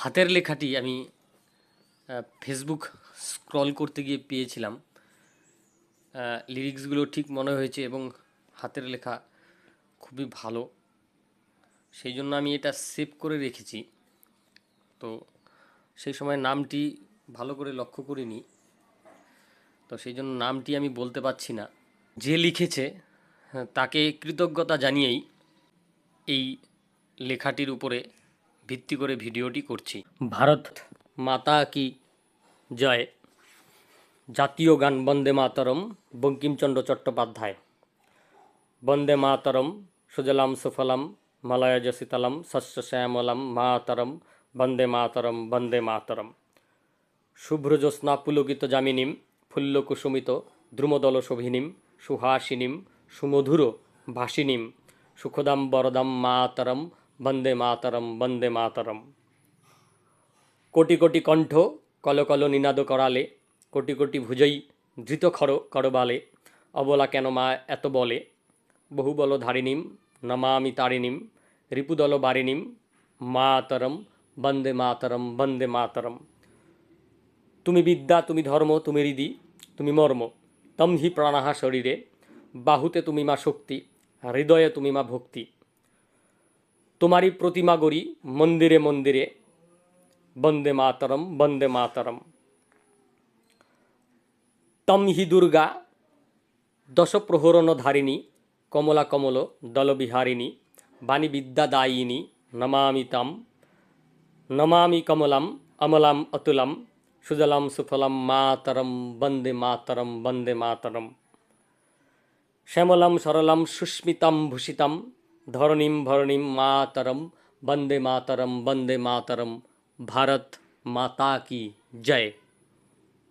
হাতের লেখাটি আমি ফেসবুক স্ক্রল করতে গিয়ে পেয়েছিলাম। লিরিক্সগুলো ঠিক মনে হয়েছে এবং হাতের লেখা খুবই ভালো, সেই জন্য আমি এটা সেভ করে রেখেছি। তো সেই সময় নামটি ভালো করে লক্ষ্য করিনি, তো সেই জন্য নামটি আমি বলতে পারছি না। যে লিখেছে তাকে কৃতজ্ঞতা জানিয়েই এই লেখাটির উপরে ভিত্তি করে ভিডিওটি করছি। ভারত মাতা কি জয়। জাতীয় গান বন্দে মাতরম, বঙ্কিমচন্দ্র চট্টোপাধ্যায়। বন্দে মাতরম সুজলাম সুফলাম মলয়জ শীতলম শস্য শ্যামলম মাতরম বন্দে মাতরম বন্দে মাতরম। শুভ্রজ্যোৎস্না পুলকিত যামিনীম ফুল্লকুসুমিত দ্রুমদল শোভিনীম সুহাসিনীম সুমধুর ভাসিনীম সুখদাম বরদাম মাতরম বন্দে মাতরম বন্দে মাতরম। কোটি কোটি কণ্ঠ কলকল নিনাদ করালে, কোটি কোটি ভুজই ধৃত খর করবালে, অবলা কেন মা এত বলে, বহুবল ধারিণীম নমামি তারিণীম রিপুদল বারিণীম মাতরম বন্দে মাতরম বন্দে মাতরম। তুমি বিদ্যা তুমি ধর্ম তুমি হৃদি তুমি মর্ম, তম হি প্রাণাহা শরীরে, বাহুতে তুমি মা শক্তি হৃদয়ে তুমি মা ভক্তি। তোমারই প্রতিমা গড়ি মন্দিরে মন্দিরে, বন্দে মাতরম বন্দে মাতরম। তম হি দুর্গা দশ প্রহরণ ধারিণী, কমলা কমল দলবিহারিণী, বাণী বিদ্যাদায়িনী নমামি তাম, নমামি কমলাম অমলাম অতুলাম সুজলাম সুফলাম মাতরম বন্দে মাতরম বন্দে মাতরম। শ্যামলাম সরলাম সুস্মিতাম ভূষিতাম ধরণীম ভরণীম মাতরম বন্দে মাতরম বন্দে মাতরম। ভারত মাতা কি জয়।